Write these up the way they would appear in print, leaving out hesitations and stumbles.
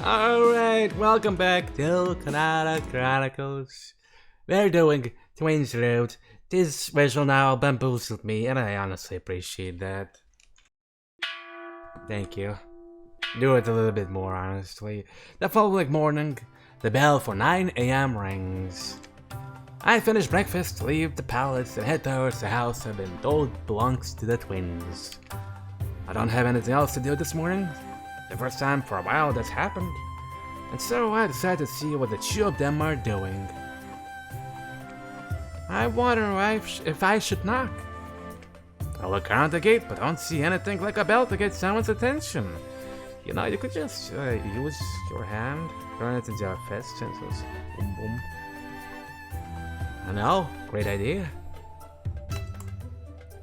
Alright, welcome back to Kunado Chronicles. We're doing Twins Road. This visual now bamboozled me, and I honestly appreciate that. Thank you. Do it a little bit more, honestly. The following morning, the bell for 9 a.m. rings. I finish breakfast, leave the palace, and head towards the house I've been told belongs to the twins. I don't have anything else to do this morning. The first time for a while that's happened. And so I decided to see what the two of them are doing. I wonder if I should knock. I look around the gate, but don't see anything like a bell to get someone's attention. You know, you could just use your hand, turn it into a fist, and just boom boom. I know, great idea.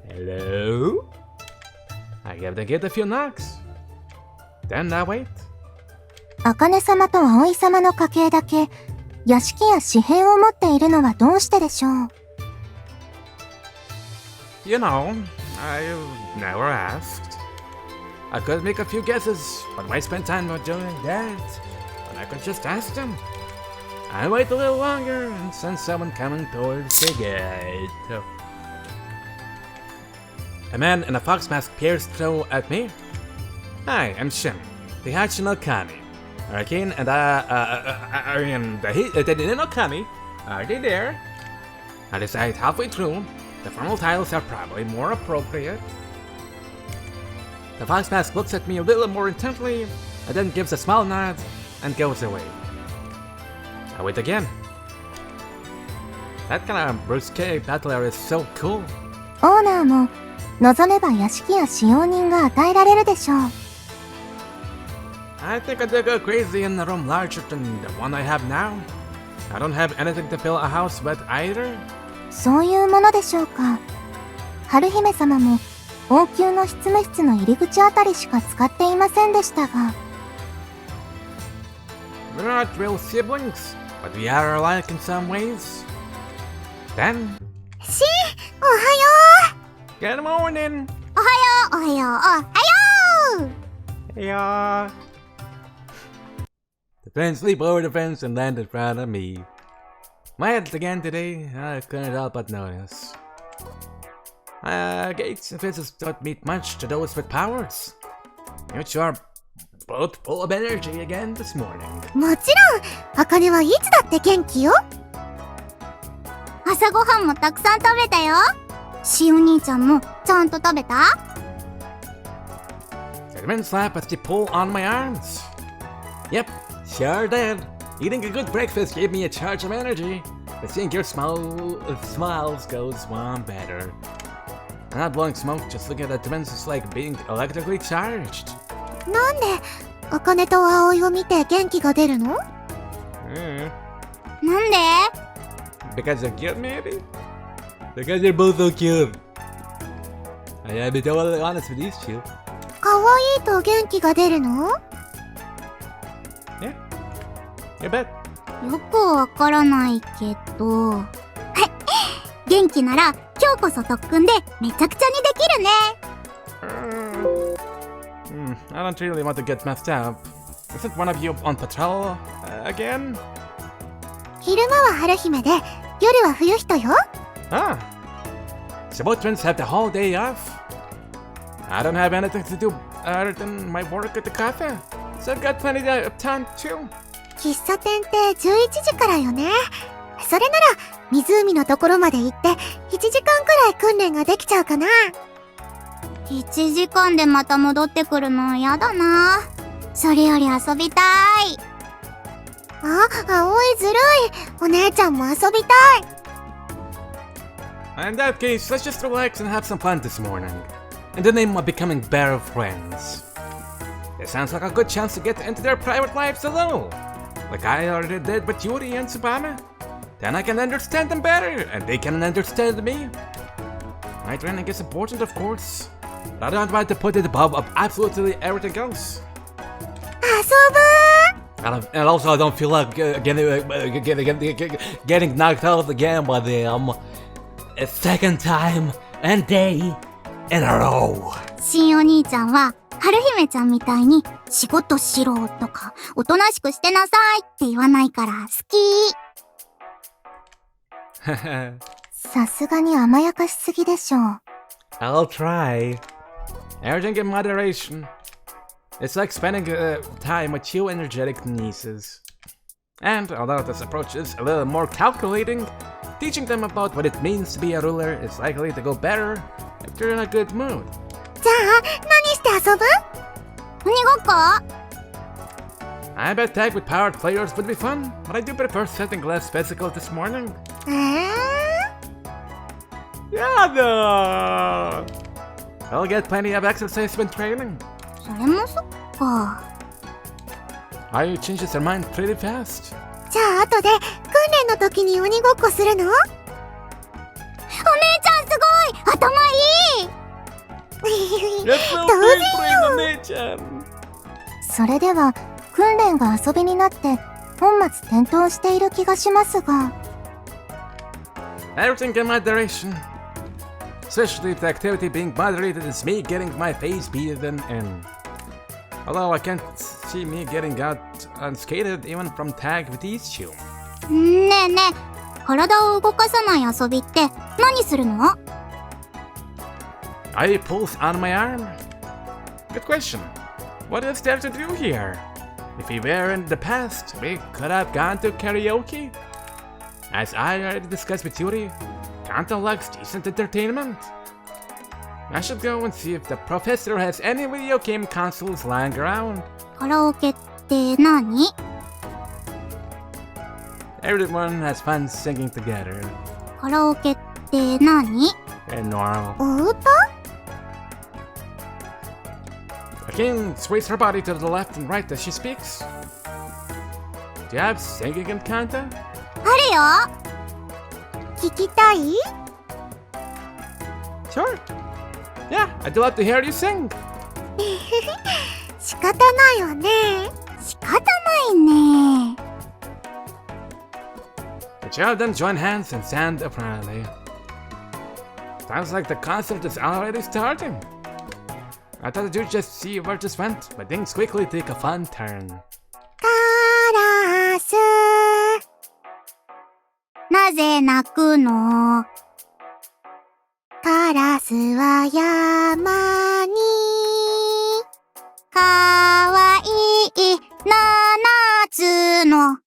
Hello? I give the gate a few knocks. Then I wait. 茜様と葵様の家系だけ屋敷や紙幣を持っているのはどうしてでしょう You know, I've never asked. I could make a few guesses, but why spend time on doing that when I could just ask them? I wait a little longer and send someone coming towards the gate. A man in a fox mask peers through at me. Hi, I'm Shin, the Akane. Akane and the Akane, are they there? I decide halfway through, the formal titles are probably more appropriate. The fox mask looks at me a little more intently, and then gives a small nod and goes away. I wait again. That kind of brusque battle area is so cool. オーナーも望めば屋敷や使用人が与えられるでしょう I think I did go crazy in a room larger than the one I have now. I don't have anything to fill a house with either. そういうものでしょうか春姫様も王宮の執務室の入り口あたりしか使っていませんでしたが We're not real siblings, but we are alike in some ways. Then, シンおはよ good morning. うおはようおはようおはよう Hey, The twins leap over the fence and land in front of me. My head's again today, I couldn't help but notice. Gates and fences don't mean much to those with powers. You two are both full of energy again this morning. もちろん茜はいつだって元気よ朝ごはんもたくさん食べたよしお兄ちゃんもちゃんと食べた The twins laugh as they pull on my arms. Yep, sure did. Eating a good breakfast gave me a charge of energy, but seeing your smiles goes one better. I'm not blowing smoke, just looking at the twins is like being electrically charged. なんで茜と葵を見て元気が出るの なんで Because they're cute, maybe? Because they're both so cute. I gotta be totally honest with these two. 可愛いと元気が出るの Yeah, you bet. よくわからないけど元気なら今日こそ特訓でめちゃくちゃにできるね I don't really want to get messed up. Isn't one of you on patrol again? 昼間は春姫で夜は冬人よ Ah, so both twins have the whole day off? I don't have anything to do other than my work at the cafe, so I've got plenty of time too. 喫茶店って11時からよねそれなら湖のところまで行って1時間くらい訓練ができちゃうかな1時間でまた戻ってくるのやだなそれより遊びたいあ、葵ずるいお姉ちゃんも遊びたい In that case, let's just relax and have some fun this morning, in the name of becoming better friends. It sounds like a good chance to get into their private lives a little, like I already did with Yuri and Tsubame. Then I can understand them better, and they can understand me. My training is important, of course, but I don't want to put it above absolutely everything else. 遊ぶ And also, I don't feel like getting knocked out again by them a second time and day in a row. しんお兄ちゃんは、春姫ちゃんみたいに、仕事しろとか、おとなしくしてなさいって言わないから好き。さすがに甘やかしすぎでしょ。I'll try. Everything in moderation. It's like spending time with two energetic nieces. And although this approach is a little more calculating, teaching them about what it means to be a ruler is likely to go better if you're in a good mood. じゃあ、何して遊ぶ？鬼ごっこ？ I bet tag with powered players would be fun, but I do prefer something less physical this morning. Yeah, no. I'll get plenty of exercise when training. それもそっか。I changes their mind pretty fast. じゃあ後で訓練の時に鬼ごっこするの？お姉ちゃんすごい！頭いい！当然よ！それでは訓練が遊びになって本末転倒している気がしますが。Everything in moderation. Especially if the activity being moderated is me getting my face beaten in. Although I can't see me getting out unscathed even from tag with these two. ねえねえ、体を動かさない遊びって何するの？ I pulls on my arm. Good question. What is there to do here? If we were in the past, we could have gone to karaoke. As I already discussed with Yuri, Kanto likes decent entertainment. I should go and see if the professor has any video game consoles lying around. カラオケって何？ Everyone has fun singing together. カラオケって何？ And normal. お歌？ Akane sways her body to the left and right as she speaks. Do you have singing in Kanto? あるよ。聞きたい？ Sure. Yeah, I'd love to hear you sing. 仕方ないわね。仕方ないね。 The two of them join hands and stand apparently. Sounds like the concert is already starting. I thought you'd just see where this went, but things quickly take a fun turn. カラス。なぜ泣くの？カラスは山にかわいい七つの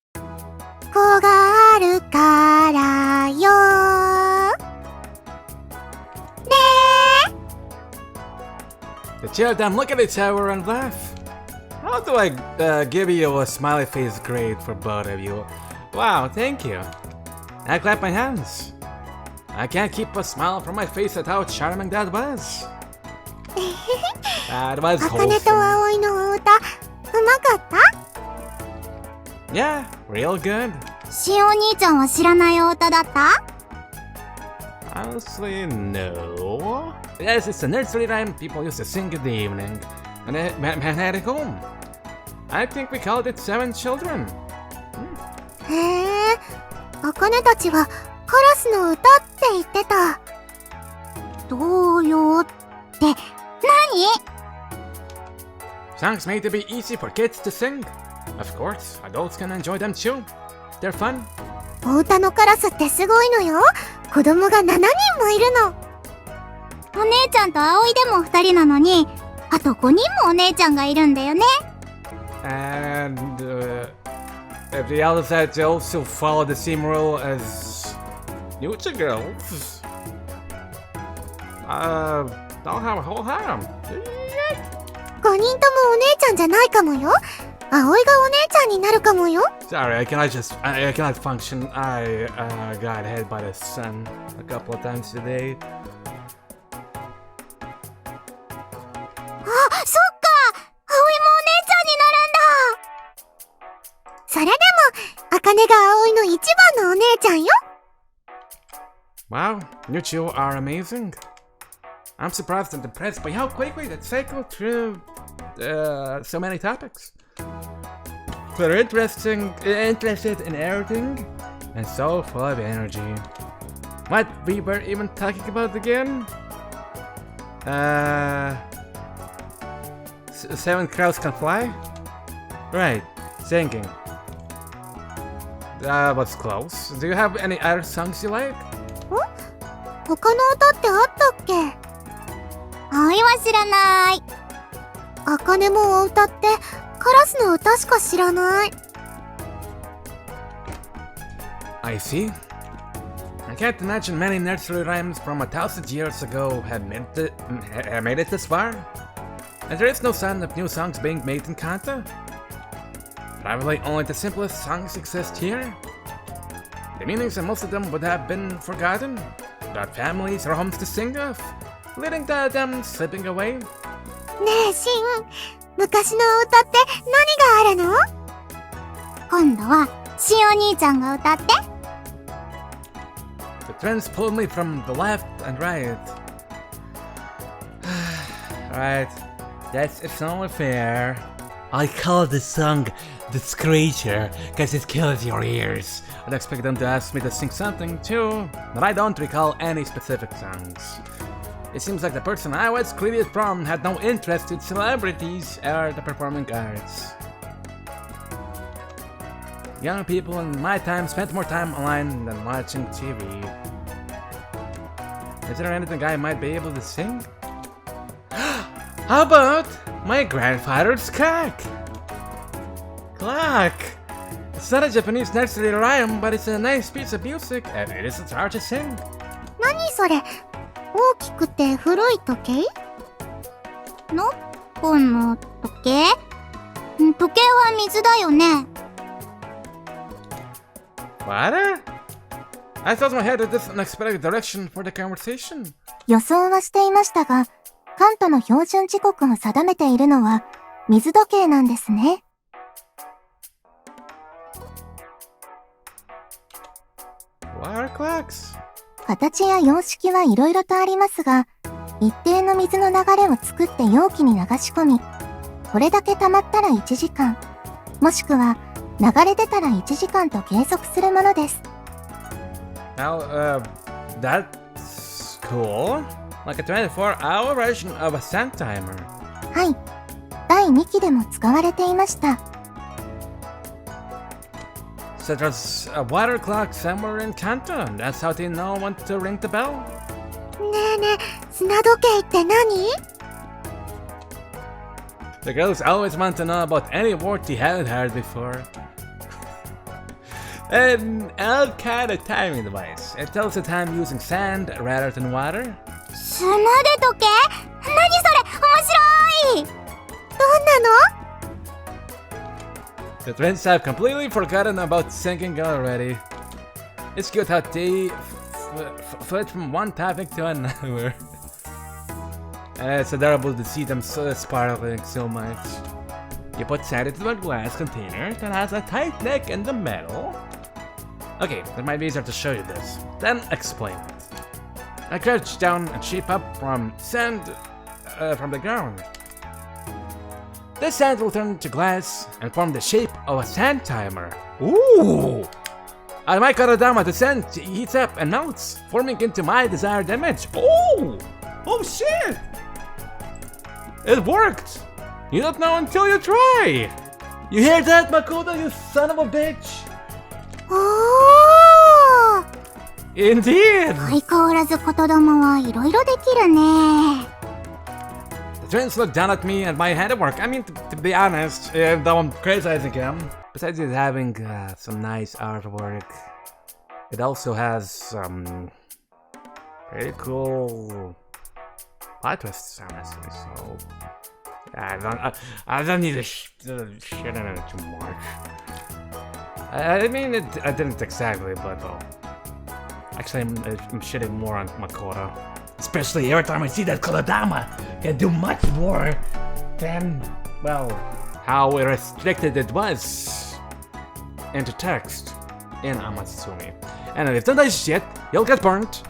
子があるからよ。ねえ。 The two of them look at each other and laugh. How do I give you a smiley face grade for both of you? Wow, thank you. I clap my hands. I can't keep a smile from my face at how charming that was. That was Akane to wholesome. Aoiの歌、うまかった？ Yeah, real good. しお兄ちゃんは知らないお歌だった？ Honestly, no. Yes, it's a nursery rhyme people used to sing in the evening when I headed home. I think we called it Seven Children. へえ、Akaneたちはカラスの歌って言ってた。童謡って何？ Songs made to be easy for kids to sing. Of course, adults can enjoy them too. They're fun. お歌のカラスってすごいのよ。子供が7人もいるの。お姉ちゃんと葵でも2人なのに、あと5人もお姉ちゃんがいるんだよね。And if the others had to also follow the same rule as Yucha girls, they'll have a whole harem. 5人ともお姉ちゃんじゃないかもよ。葵がお姉ちゃんになるかもよ。 Sorry, I cannot function. I got hit by the sun a couple of times today. あ、そっか！葵もお姉ちゃんになるんだ！それでも、Akaneが葵の一番のお姉ちゃんよ。 Wow, you two are amazing. I'm surprised and impressed by how quickly they cycle through so many topics. They're interested in everything, and so full of energy. What we were even talking about again? Seven crows can fly? Right, singing. That was close. Do you have any other songs you like? 他の歌ってあったっけ？葵は知らない。茜もお歌って、カラスの歌しか知らない。I see. I can't imagine many nursery rhymes from 1,000 years ago have made it this far. And there is no sign of new songs being made in Kanto. Probably only the simplest songs exist here. The meanings of most of them would have been forgotten, without families or homes to sing of, leading to them slipping away. ねえ、シン。昔の歌って何があるの？今度は、シンお兄ちゃんが歌って。The twins pulled me from the left and right. Right, it's only fair. I call this song the Screecher, cause it kills your ears. I'd expect them to ask me to sing something too, but I don't recall any specific songs. It seems like the person I was created from had no interest in celebrities or the performing arts. Young people in my time spent more time online than watching TV. Is there anything I might be able to sing? How about my grandfather's clock? Clock! It's not a Japanese nursery rhyme, but it's a nice piece of music and it isn't hard to sing. 何それ？大きくて古い時計？ノッポの時計？時計は水だよね。Water? I thought my head in this unexpected direction for the conversation. 予想はしていましたが、カントの標準時刻を定めているのは水時計なんですね。Water clocks? 形や様式はいろいろとありますが、一定の水の流れを作って容器に流し込み、これだけ溜まったら1時間、もしくは流れ出たら1時間と計測するものです。Now, that's cool. Like a 24-hour version of a sun timer. はい。第2期でも使われていました。So there's a water clock somewhere in Kanto, and that's how they know when to ring the bell? ねえねえ、砂時計って何？ The girls always want to know about any word they haven't heard before. An old kind of timing device. It tells the time using sand rather than water. 砂で時計？何それ？面白い！どんなの？ The twins have completely forgotten about singing already. It's cute how they flip from one topic to another. And it's adorable to see them so sparkling so much. You put sand into a glass container that has a tight neck in the middle. Okay, it might be easier to show you this, then explain it. I crouch down and shape up from sand from the ground. This sand will turn to glass and form the shape of a sand timer. Ooh! I might cut it down, but the sand heats up and melts, forming into my desired image. Oh! Oh shit! It worked! You don't know until you try! You hear that, Makoto, you son of a bitch? おー！ Indeed! 相変わらず言霊はいろいろできるね。The twins look down at me and my handiwork. I mean, to be honest, though I'm criticizing him, besides it having some nice artwork, it also has some pretty cool plot twists, honestly. So I don't need to shit on it too much. I mean, I didn't exactly, but actually, I'm shitting more on Makoto. Especially every time I see that Kodama can do much more than, well, how restricted it was into text in Amatsumi. And if you don't do shit, you'll get burnt.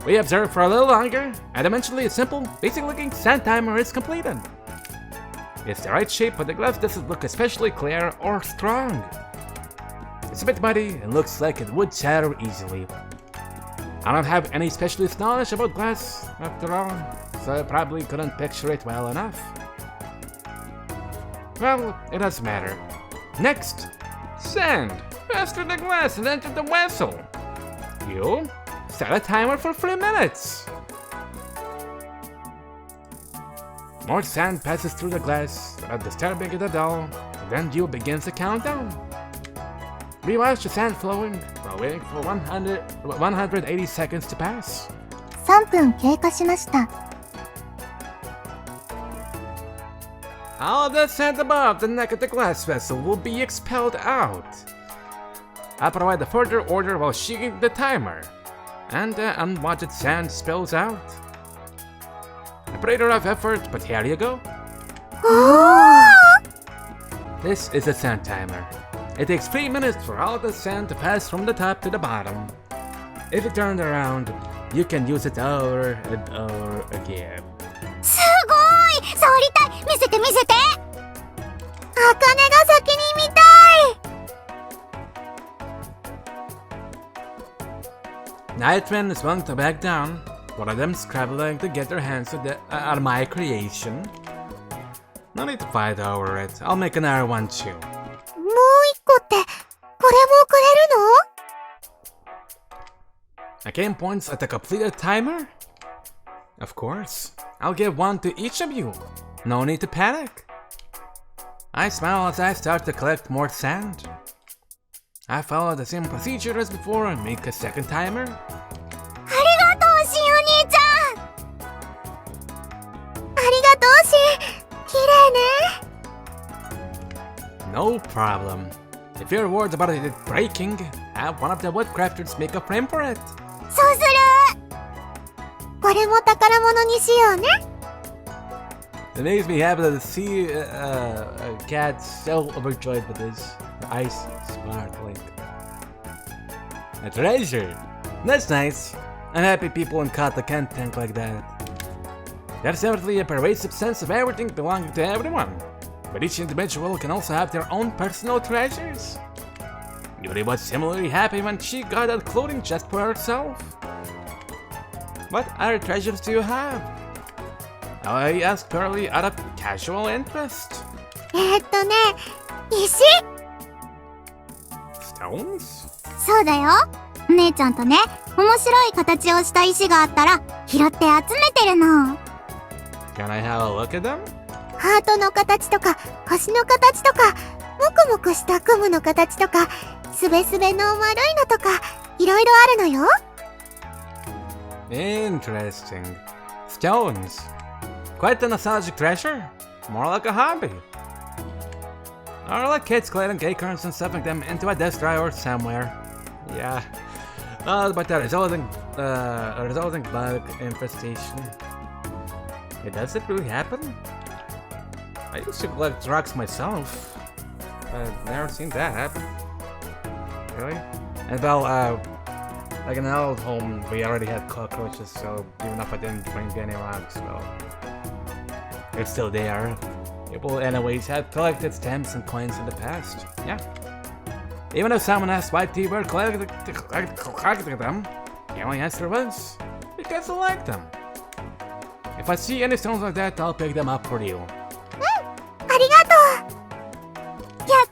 We observe for a little longer, and eventually a simple, basic-looking sand timer is completed. It's the right shape, but the glass doesn't look especially clear or strong. It's a bit muddy and looks like it would shatter easily. I don't have any specialist knowledge about glass, after all, so I probably couldn't picture it well enough. well, it doesn't matter. Next, sand. Pass through the glass and enter the vessel. You set a timer for 3 minutes. More sand passes through the glass without disturbing it at all, and then you begins the countdown. We watch the sand flowing while waiting for 180 seconds to pass. 3分経過しました。All the sand above the neck of the glass vessel will be expelled out. I'll provide the further order while shaking the timer, and unwanted sand spills out. A pretty rough effort, but here you go. This is a sand timer. It takes 3 minutes for all the sand to pass from the top to the bottom. If you turn it around, you can use it over and over again. すごい！触りたい！見せて見せて！あかねが先に見たい！ Nightwind is willing to back down. One of them scrabbling to get their hands on my creation. No need to fight over it. I'll make another one too. もう一個って、これもくれるの？ Akane points at the completed timer. Of course. I'll give one to each of you. No need to panic. I smile as I start to collect more sand. I follow the same procedure as before and make a second timer. ありがとう、しんお兄ちゃん！ありがとう、しん。きれいね。No problem. If you're worried about it breaking, have one of the woodcrafters make a frame for it. そうする！これも宝物にしようね。It makes me happy to see a cat so overjoyed with this. The ice sparkling. A treasure! That's nice. I'm happy people in Kata can think like that. There's definitely a pervasive sense of everything belonging to everyone. But each individual can also have their own personal treasures. Yuri was similarly happy when she got that clothing just for herself. What other treasures do you have? I asked purely out of casual interest. 石！ Stones? そうだよ。姉ちゃんとね、面白い形をした石があったら拾って集めてるの。Can I have a look at them? ハートの形とか、星の形とか、もくもくした雲の形とか、すべすべの丸いのとか、いろいろあるのよ。Interesting. Stones. Quite a nostalgic treasure. More like a hobby. Or like kids collecting acorns and stuffing them into a desk drawer somewhere. Yeah. But the resulting bug infestation. Does it really happen? I used to collect rocks myself. I've never seen that happen. Really? And well, like in an old home, we already had cockroaches, so even if I didn't bring any rocks, well, they're still there. People anyways had collected stamps and coins in the past, yeah. Even if someone asked why they were collecting them, the only answer was, because I like them. If I see any stones like that, I'll pick them up for you. ありがとう！やっ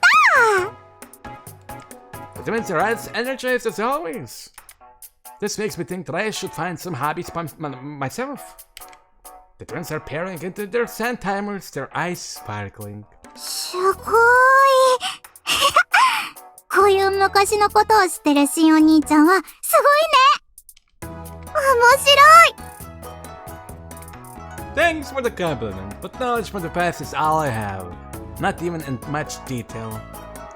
たー！ The twins are as energized as always. This makes me think that I should find some hobbies by myself. The twins are peering into their sand timers, their eyes sparkling. すごーいこういう昔のことを知ってるしんお兄ちゃんはすごいね面白い Thanks for the compliment, but knowledge from the past is all I have. Not even in much detail.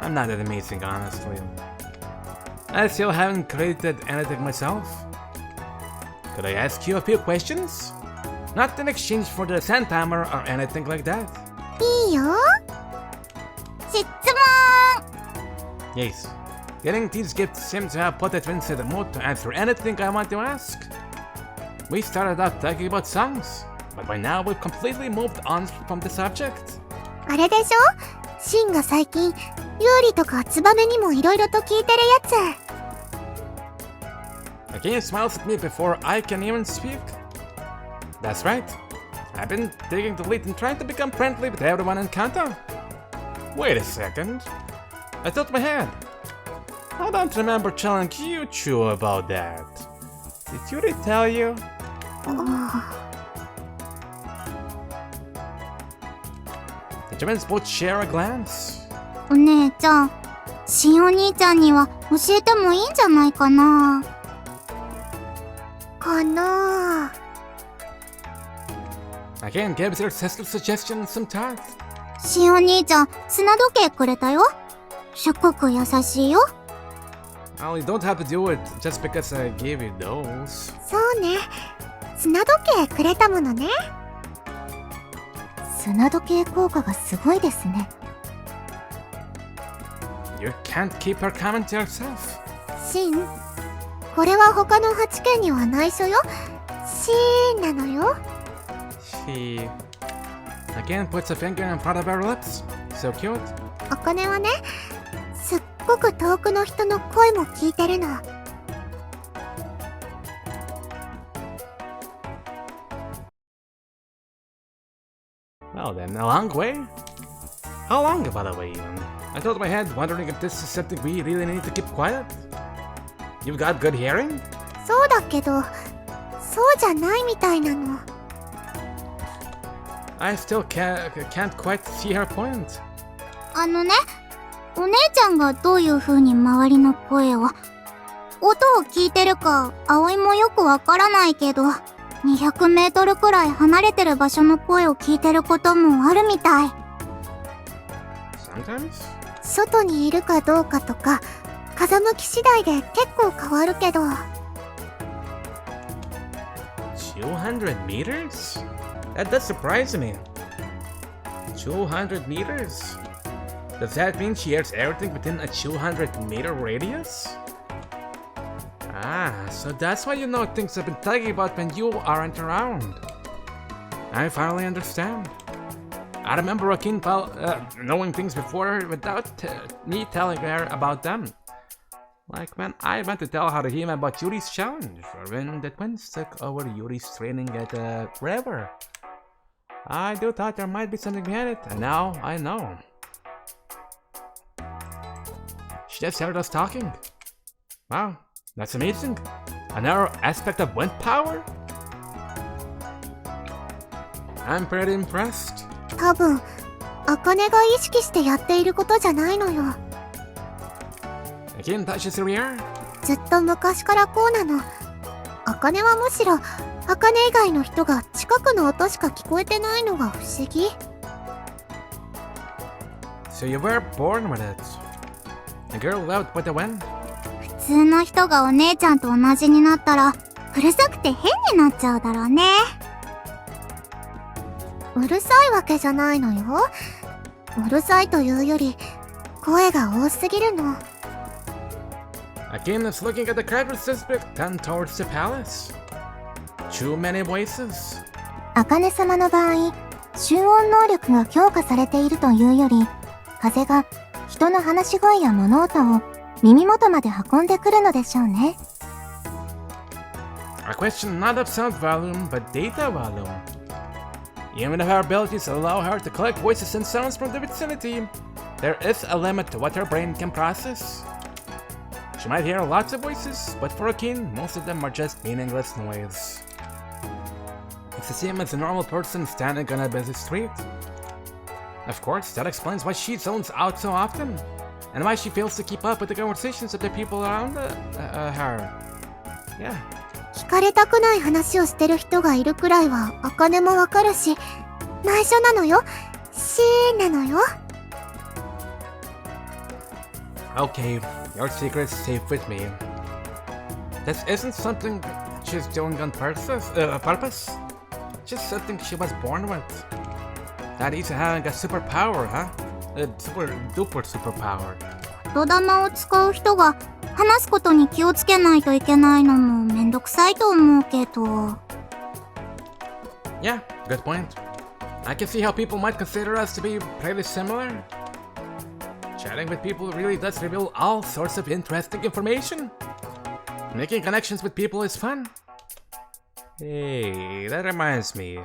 I'm not that amazing, honestly. I still haven't created anything myself. Could I ask you a few questions? Not in exchange for the sand timer or anything like that. いいよ質問 Yes. Getting these gifts seems to have put the twins in the mood to answer anything I want to ask. We started out talking about songs, but by now we've completely moved on from the subject. あれでしょシンが最近ユーリとかツバメにもいろいろと聞いてるやつ Akane smiles at me before I can even speak. That's right. I've been taking the lead in trying to become friendly with everyone in Kanto. Wait a second. I thought my head. I don't remember telling Yuchu about that. Did Yuri tell you? The twins both share a glance. お姉ちゃん、しんお兄ちゃんには教えてもいいんじゃないかな。かな。Again gives her sister suggestions some thought. しんお兄ちゃん、砂時計くれたよ。すっごく優しいよ。Well, you don't have to do it just because I gave you those. そうね。砂時計くれたものね。砂時計効果がすごいですね。You can't keep her comment to yourself. シン、これは他の8件には内緒よ。シーンなのよ。She again puts a finger in front of her lips. So cute. あかねはね、すっごく遠くの人の声も聞いてるの。Well then, a long way? How long, by the way, even? I told my head, wondering if this is something we really need to keep quiet. You've got good hearing? そうだけど、そうじゃないみたいなの。I still can't quite see her point. あのね、お姉ちゃんがどういう風に周りの声を、音を聞いてるか、葵もよくわからないけど、200メートルくらい離れてる場所の声を聞いてることもあるみたい。Sometimes? 外にいるかどうかとか、風向き次第で結構変わるけど。200 meters? That does surprise me. 200 meters? Does that mean she hears everything within a 200-meter radius? Ah, so that's why you know things I've been talking about when you aren't around. I finally understand. I remember Akane knowing things before without me telling her about them. Like when I went to tell Haruhime about Yuri's challenge, or when the twins took over Yuri's training at River. I do thought there might be something behind it, and now I know. She just heard us talking. Wow, that's amazing. Another aspect of wind power? I'm pretty impressed. 多分、あかねが意識してやっていることじゃないのよ。Akane touches her ear. ずっと昔からこうなの。あかねはむしろ、あかね以外の人が近くの音しか聞こえてないのが不思議。So you were born with it. A girl loved with the wind. 普通の人がお姉ちゃんと同じになったら、うるさくて変になっちゃうだろうね。うるさいわけじゃないのよ。うるさいというより、声が多すぎるの。Akane is looking at the crowded district and towards the palace. Too many voices. あかね様の場合、集音能力が強化されているというより、風が人の話し声や物音を耳元まで運んでくるのでしょうね。A question not of sound volume, but data volume. Even if her abilities allow her to collect voices and sounds from the vicinity, there is a limit to what her brain can process. She might hear lots of voices, but for Akane, most of them are just meaningless noise. It's the same as a normal person standing on a busy street. Of course, that explains why she zones out so often, and why she fails to keep up with the conversations of the people around her. Yeah. 聞かれたくない話をしてる人がいるくらいは、あかねもわかるし、内緒なのよ。シーンなのよ。Okay, your secret's safe with me. This isn't something she's doing on purpose. Just something she was born with. That easy having a superpower, huh? A super duper superpower. 言霊を使う人が話すことに気をつけないといけないのもめんどくさいと思うけど。Yeah, good point. I can see how people might consider us to be pretty similar. Chatting with people really does reveal all sorts of interesting information. Making connections with people is fun. Hey, that reminds me.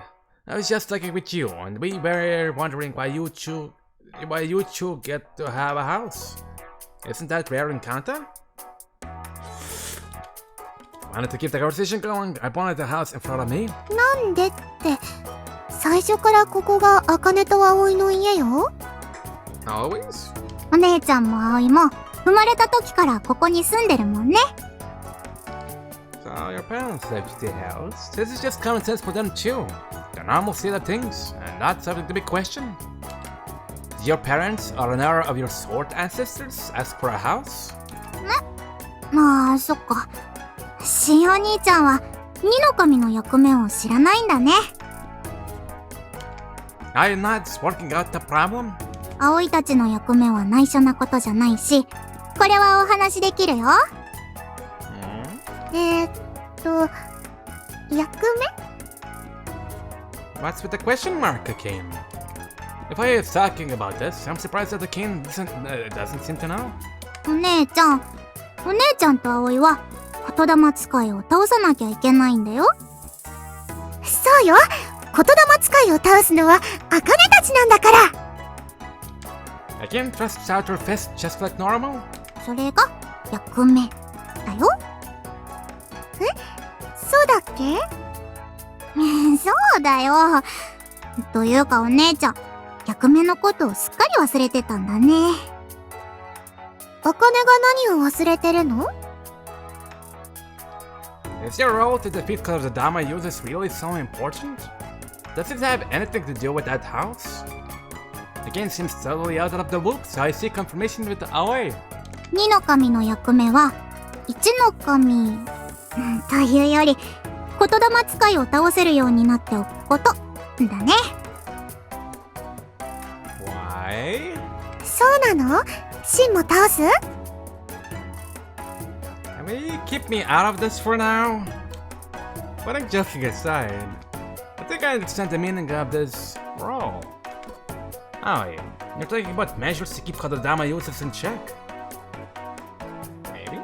I was just talking with you, and we were wondering why you why you two get to have a house. Isn't that rare in Kanta? Wanted to keep the conversation going. I wanted the house in front of me. なんでって、最初からここが茜と葵の家よ。Always? お姉ちゃんも葵も生まれた時からここに住んでるもんね。So your parents left the house. This is just common sense for them too. They're normal state of things, and not something to be questioned. Did your parents or another of your sword ancestors ask for a house? まあ、そっか。シンお兄ちゃんは二の神の役目を知らないんだね。Are you not working out the problem? 葵たちの役目は内緒なことじゃないし、これはお話できるよ。役目？ What's with the question mark, Akane? If I is talking about this, I'm surprised that Akane doesn't seem to know. お姉ちゃんと葵は言霊使いを倒さなきゃいけないんだよ。そうよ。言霊使いを倒すのは茜たちなんだから。Akane thrusts out her fist just like normal. それが役目だよ。そうだっけ？そうだよ。というかお姉ちゃん、役目のことをすっかり忘れてたんだね。茜が何を忘れてるの？ Is your role to defeat Kunado users really so important? Does it have anything to do with that house? Akane seems totally out of the loop, so I see confirmation with Aoi. 二の神の役目は一の神というより言霊使いを倒せるようになっておくことだね。Why? そうなの？シンも倒す？ Can we keep me out of this for now? But I'm joking aside, I think I understand the meaning of this role. Aoi, you're talking about measures to keep Kunado users in check. Maybe?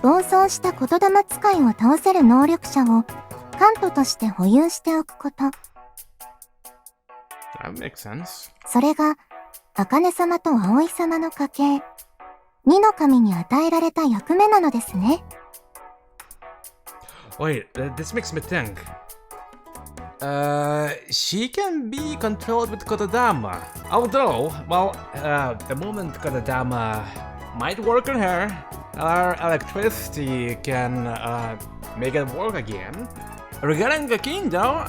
暴走した言霊使いを倒せる能力者をカントとして保有しておくこと。That makes sense. それが茜様と葵様の家系、二の神に与えられた役目なのですね。Wait, this makes me think. She can be controlled with Kunado. Although, well, the moment Kunado might work on her, our electricity can make it work again. Regarding Akane though,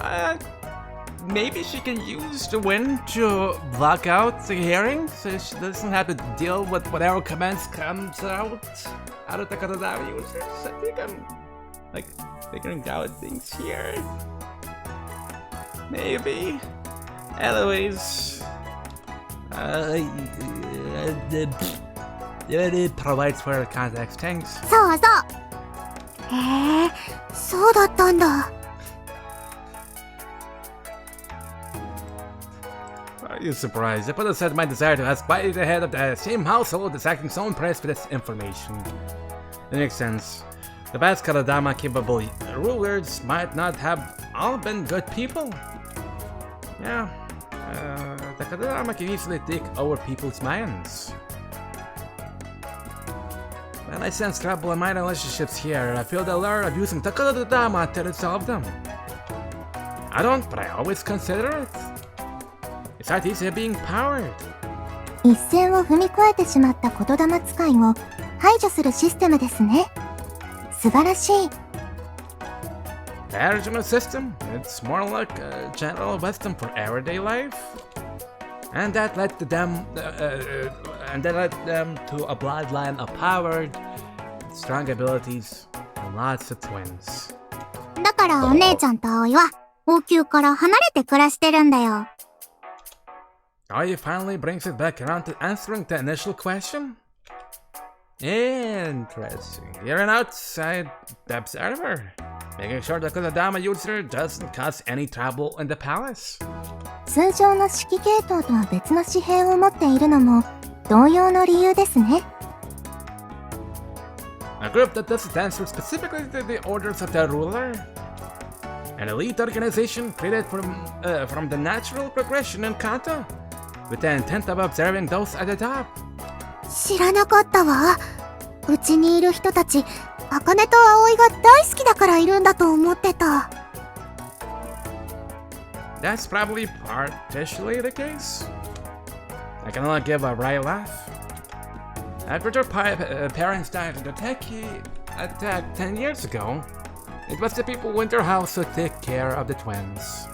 maybe she can use the wind to block out the hearing, so she doesn't have to deal with whatever commands comes out of the Kunado users. I think I'm like figuring out things here. Maybe. Anyways, it provides for context. Thanks. そうそう。へえ、そうだったんだ。Are you surprised? I put aside my desire to ask why the head of the same household is acting so impressed with this information. It makes sense. The past Kunado capable rulers might not have all been good people. Yeah, the Kunado can easily take over people's minds. When I sense trouble in my relationships here, I feel the lure of using the Kunado to resolve them. I don't, but I always consider it. It's not easy being powered. 一線を踏み越えてしまった言霊使いを排除するシステムですね。素晴らしい。The management system, it's more like a general wisdom for everyday life. And that led them to a bloodline of powered, strong abilities, and lots of twins. だからお姉ちゃんと葵は王宮から離れて暮らしてるんだよ。Aoi finally brings it back around to answering the initial question? Interesting. You're an outside observer, making sure the Kunado user doesn't cause any trouble in the palace. 通常の指揮系統とは別の紙幣を持っているのも同様の理由ですね。A group that doesn't answer specifically to the orders of the ruler. An elite organization created from the natural progression in Kanta. with the intent of observing those at the top. 知らなかったわ。うちにいる人たち、茜と葵が大好きだからいるんだと思ってた。That's probably partially the case. I can only give a wry laugh. After their parents died in the Teki attack 10 years ago, it was the people who went to their house to take care of the twins.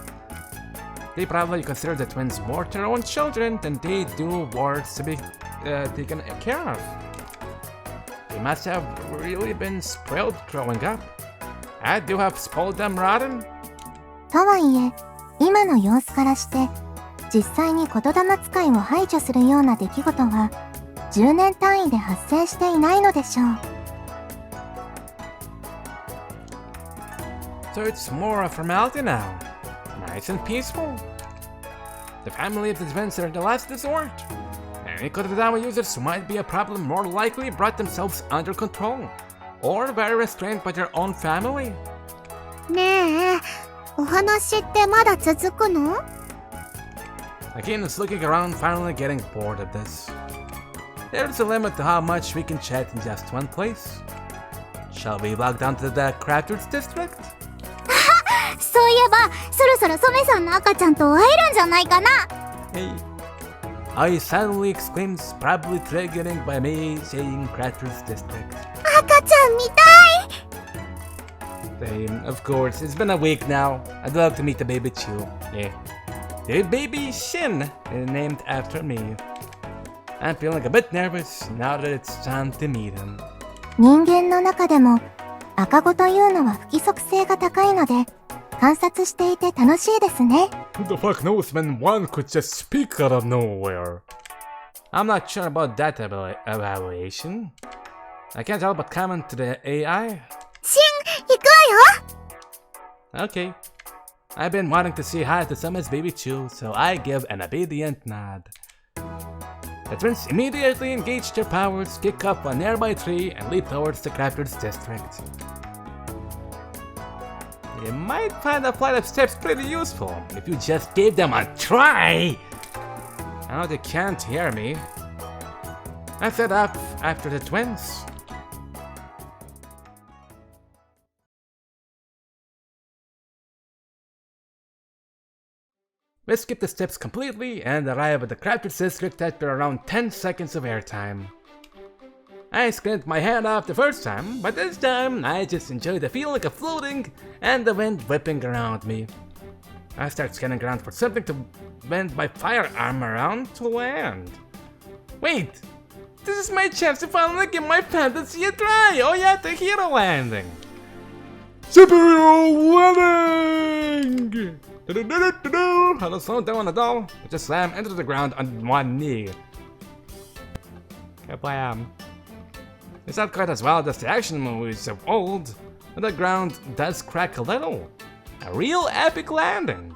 They probably consider the twins more their own children than they do wards to be taken care of. They must have really been spoiled growing up. I do have spoiled them rotten. とはいえ、今の様子からして、実際に言霊使いを排除するような出来事は、10年単位で発生していないのでしょう。So it's more a formality now. Nice and peaceful. The family of the twins are the last resort. Any Kodama users who might be a problem more likely brought themselves under control, or were restrained by their own family. ねえ、お話ってまだ続くの？ Akane is looking around, finally getting bored of this. There's a limit to how much we can chat in just one place. Shall we log down to the Crafters District? そういえば、そろそろソメさんの赤ちゃんと会えるんじゃないかな。Hey. I suddenly exclaims, probably triggering by me saying Crafters District. 赤ちゃん見たい。 Same, of course. It's been a week now. I'd love to meet the baby too. Yeah. The baby Shin, named after me. I'm feeling a bit nervous now that it's time to meet him. 人間の中でも赤子というのは不規則性が高いので観察していて楽しいですね。 Who the fuck knows when one could just speak out of nowhere? I'm not sure about that evaluation. I can't help but comment to the AI. シン、行くわよ。 Okay. I've been wanting to say hi to Summer's baby too, so I give an obedient nod. The twins immediately engage their powers, kick up a nearby tree, and leap towards the Crafters District. You might find a flight of steps pretty useful if you just gave them a try! I know they can't hear me. I set up after the twins. We skip the steps completely and arrive at the Crafters District after around 10 seconds of airtime. I squint my head off the first time, but this time I just enjoy the feeling of floating and the wind whipping around me. I start scanning around for something to bend my firearm around to land. Wait! This is my chance to finally give my fantasy a try! Oh yeah, the hero landing! Superhero landing! I don't slow down at all. I just slam into the ground on one knee. Kablam. It's not quite as wild as the action movies of old, but the ground does crack a little. A real epic landing.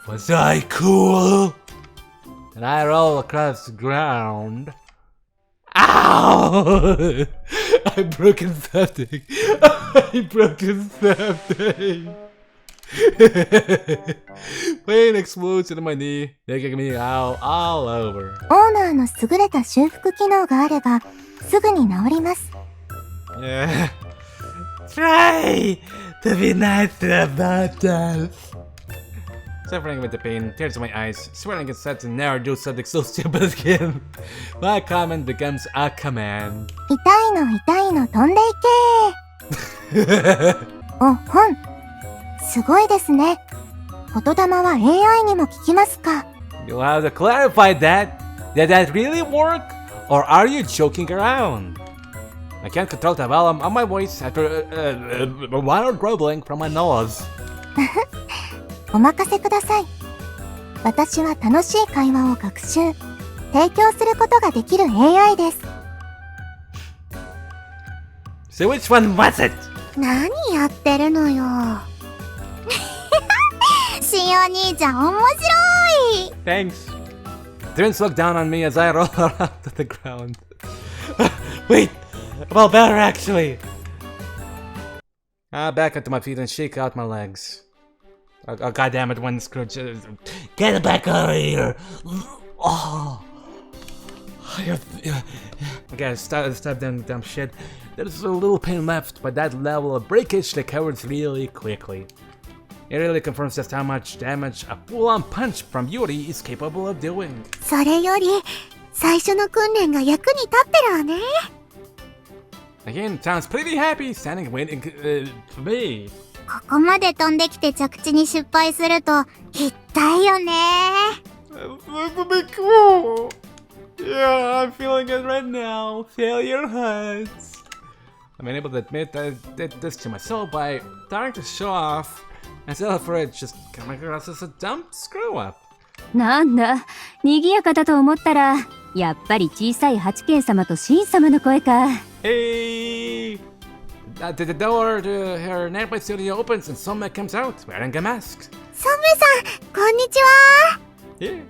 Was I cool? And I roll across the ground. Ow! I've broken something. I've broken something. Pain explodes into my knee, making me howl all over. オーナーの優れた修復機能があればすぐに治ります。 Yeah. Try to be nice about us. Suffering with the pain, tears in my eyes, swirling inside to never do something so stupid again. My comment becomes a command. 痛いの飛んでいけお、ほん。すごいですね。言霊は AI にも聞きますか。 You'll have to clarify that. Did that really work? Or are you joking around? I can't control the volume of my voice after wild grumbling from my nose. お任せください。私は楽しい会話を学習、提供することができる AI です。 So which one was it? 何やってるのよ。しお兄ちゃん面白い。 Thanks. Twins look down on me as I roll around to the ground. Wait, well better actually. I back onto my feet and shake out my legs. Oh, God damn it, one screw. Get it back out of here! Oh. Okay, stop doing dumb shit. There's a little pain left, but that level of breakage recovers really quickly. It really confirms just how much damage a full-on punch from Yuri is capable of doing. それより、最初の訓練が役に立ってるわね。Again, sounds pretty happy standing waiting for me. ここまで飛んできて着地に失敗すると、痛いよね。That's a bit cool. Yeah, I'm feeling it right now. Failure hurts. I've been able to admit that I did this to myself by trying to show off myself for it just coming across as a dumb screw up. なんだ、賑やかだと思ったら、やっぱり小さい八軒様とシン様の声か。Hey! The door to her nearby studio opens and Soma comes out wearing a mask. ソンメさん、こんにちは。Yeah. こんに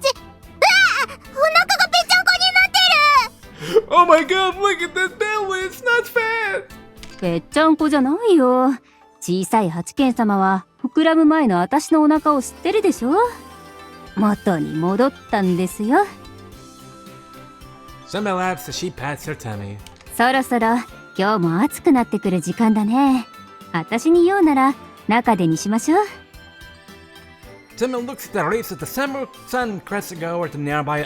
ち。うわ！お腹がぺちゃんこになってる。 Oh my god, look at that belly, it's not fat! ぺっちゃんこじゃないよ。小さい八軒様は膨らむ前の私のお腹を知ってるでしょ。元に戻ったんですよ。Soma laughs as she pats her tummy. そろそろ今日も暑くなってくる時間だね。私に言うなら中でにしましょう。Soma looks at the rays of the summer sun crossing over to nearby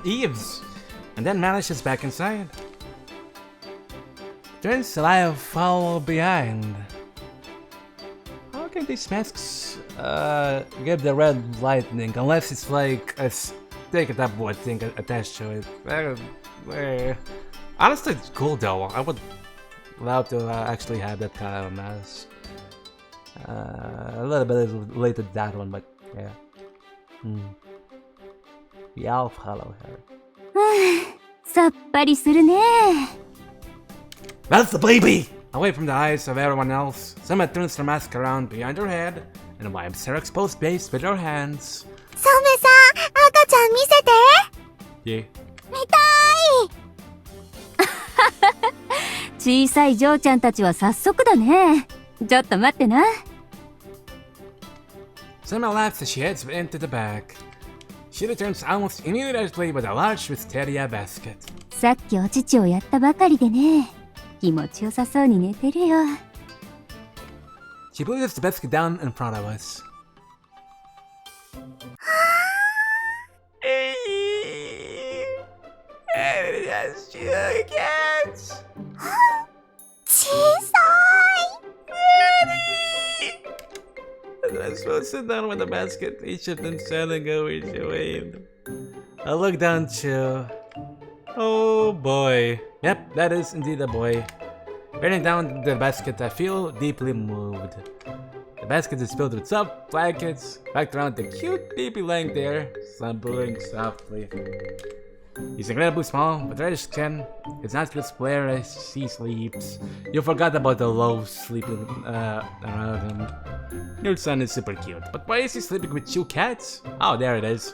eaves, and then vanishes back inside. Turns to I follow behind. How can these masks give the red lightning unless it's like a stick at that board thing attached to it? Honestly, it's cool though. I would love to actually have that kind of mask. A little bit related to that one, but yeah. Yeah, I'll follow her. さっぱりするね。That's the baby! Away from the eyes of everyone else, Soma turns her mask around behind her head and wipes her exposed face with her hands. ソンメさん、赤ちゃん見せて。 Yeah. 見た小さい嬢ちゃんたちは早速だね。ちょっと待ってな。Soma laughs as she heads into the back. She returns almost immediately with a large wisteria basket. さっきお乳をやったばかりでね。気持ちよさそうに寝てるよ。She places the basket down in front of us. Yes, cats. 小さい。 I'm supposed to sit down with the basket, each of them standing over each way. I look down too. Oh boy. Yep, that is indeed a boy. Bending down the basket, I feel deeply moved. The basket is filled with soft blankets, packed around the cute baby laying there, slumbering softly. He's incredibly small, with reddish skin. His eyes will flare as he sleeps. You forgot about the low sleeping around him. Your son is super cute, but why is he sleeping with two cats? Oh, there it is.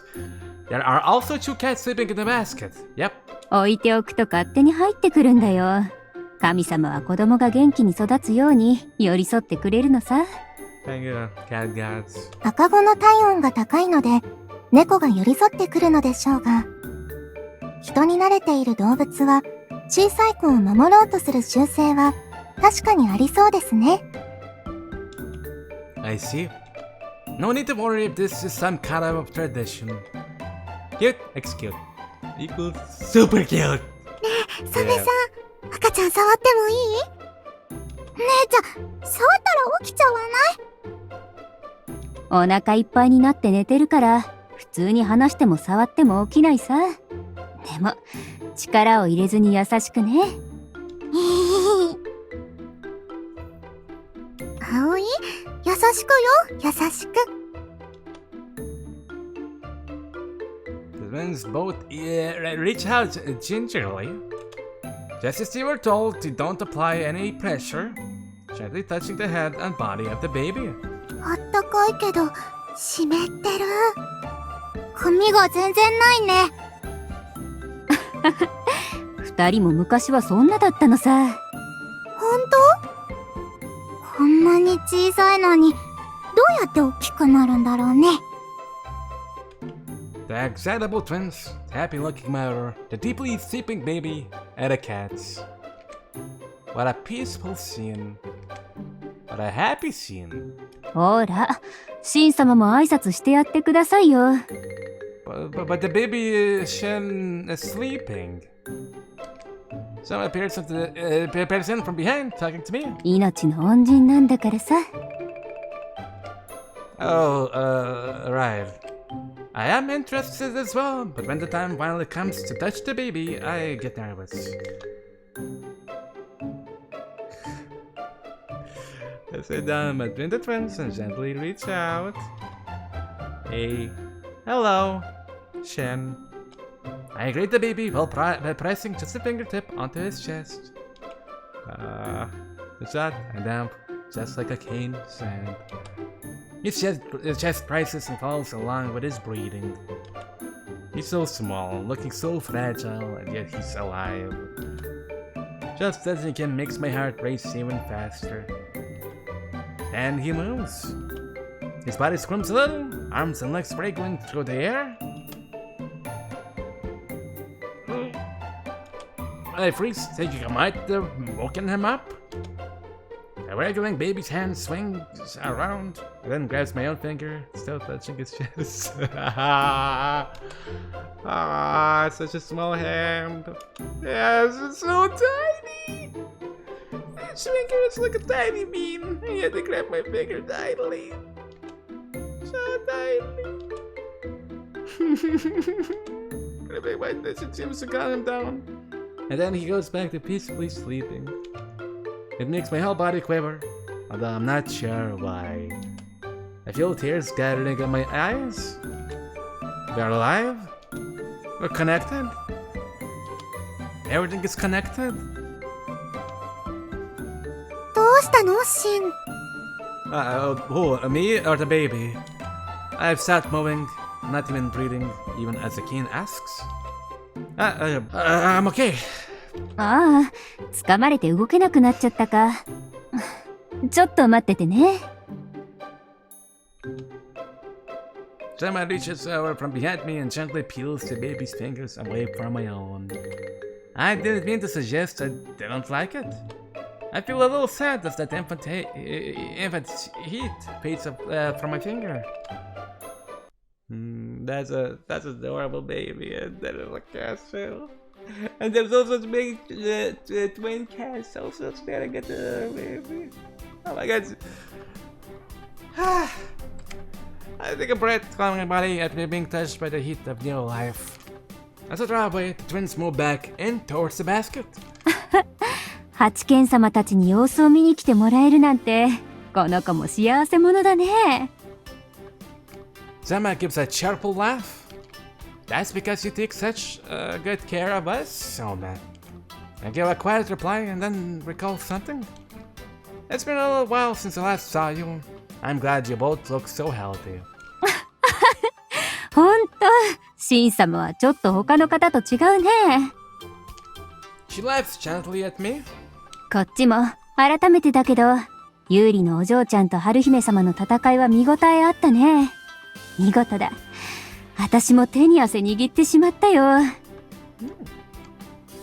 There are also two cats sleeping in the basket. Yep. 置いておくと勝手に入ってくるんだよ。神様は子供が元気に育つように寄り添ってくれるのさ。Thank you, cat gods. 赤子の体温が高いので、猫が寄り添ってくるのでしょうが、人に慣れている動物は小さい子を守ろうとする習性は確かにありそうですね。I see. No need to worry if this is some kind of tradition. Cute, cute. Equals super cute. サメさん、赤ちゃん触ってもいい？姉ちゃん、触ったら起きちゃわない？お腹いっぱいになって寝てるから普通に話しても触っても起きないさ。でも力を入れずに優しくね。葵、優しくよ、優しく。The winds both reach out gingerly. Just as you were told to don't apply any pressure, gently touching the head and body of the baby. あったかいけど、湿ってる。髪が全然ないね。二人も昔はそんなだったのさ。ほんと？こんなに小さいのに、うやって大きくなるんだろうね。The excitable twins, the happy-looking mother, the deeply sleeping baby, and the cats. What a peaceful scene. What a happy scene. ほら、シン様も挨拶してやってくださいよ。But the baby Shin is sleeping. Someone appears in from behind, talking to me. 命の恩人なんだからさ。Oh, right. I am interested as well, but when the time finally comes to touch the baby, I get nervous. I sit down between the twins and gently reach out. Hey, hello, Shin. I greet the baby while pressing just a fingertip onto his chest. It's hot and damp, just like Akane said. His chest rises and falls along with his breathing. He's so small, looking so fragile, and yet he's alive. Just touching him makes my heart race even faster. And he moves. His body squirms a little, arms and legs wriggling through the air. I freeze, thinking I might have woken him up. The wriggling baby's hand swings around, and then grabs my own finger, still touching his chest. Such a small hand. Yes, it's so tiny. His finger is like a tiny bean. He had to grab my finger tightly. So tiny. Grabbing my touch seems to calm him down. And then he goes back to peacefully sleeping. It makes my whole body quiver, although I'm not sure why. I feel tears gathering in my eyes. We're alive. We're connected. Everything is connected. どうしたのシン。Who, me or the baby? I've stopped moving, not even breathing, even as Akane asks. I'm okay. ああ、掴まれて動けなくなっちゃったか。ちょっと待っててね。Someone reaches over from behind me and gently peels the baby's fingers away from my own. I didn't mean to suggest I didn't like it. I feel a little sad as that infant's heat fades from my finger. That's adorable baby, and there is a castle. And there's also a big twin cats also staring at the baby. Oh my god. I take a breath, calming my body at me being touched by the heat of new life. As I drive away, the twins move back in towards the basket. 八犬様たちに様子を見に来てもらえるなんて、この子も幸せ者だね。Zama gives a cheerful laugh. That's because you take such good care of us, Soma. I give a quiet reply and then recall something. It's been a little while since I last saw you. I'm glad you both look so healthy. ほんと、シン様はちょっと他の方と違うね。She laughs gently at me. こっちも改めてだけど、有利のお嬢ちゃんと春姫様の戦いは見応えあったね。見事だ。私も手に汗握ってしまったよ。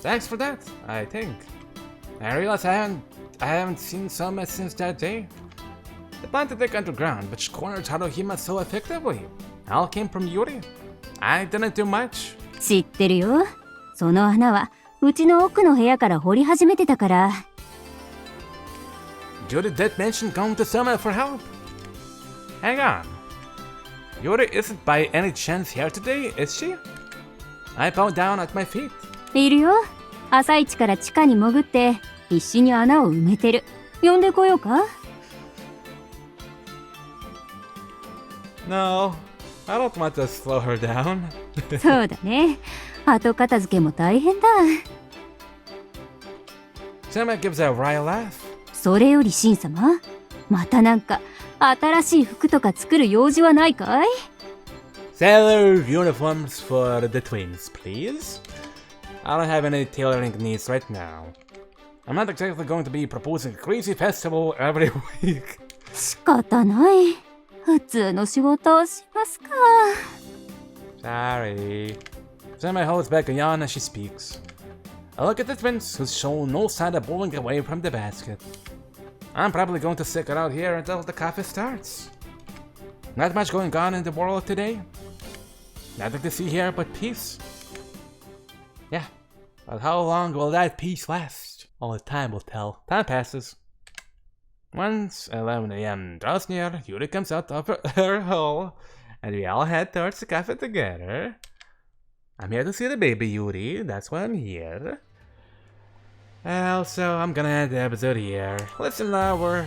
Thanks for that, I think. I realize I haven't seen Soma since that day. The plan to take underground, which cornered Haruhima so effectively. All came from Yuri. I didn't do much. 知ってるよ。その穴はうちの奥の部屋から掘り始めてたから。Yuri did mention going to Soma for help. Hang on. Yuri isn't by any chance here today, is she? I bow down at my feet. いるよ。朝一から地下に潜って必死に穴を埋めてる。呼んでこようか？ No, I don't want to slow her down. そうだね。後片付けも大変だ。Soma gives a wry laugh. それよりシン様、またなんか新しい服とか作る用事はないかい？ Sailor uniforms for the twins, please. I don't have any tailoring needs right now. I'm not exactly going to be proposing a crazy festival every week. 仕方ない。普通の仕事をしますか。 Sorry. Semi holds back a yawn as she speaks. I look at the twins, who show no sign of pulling away from the basket. I'm probably going to stick around here until the cafe starts. Not much going on in the world today. Nothing to see here but peace. Yeah, but how long will that peace last? Only time will tell. Time passes. Once 11 a.m. draws near, Yuri comes out of her hole, and we all head towards the cafe together. I'm here to see the baby Yuri, that's why I'm here. Also, I'm gonna end the episode here. Listen now, we're...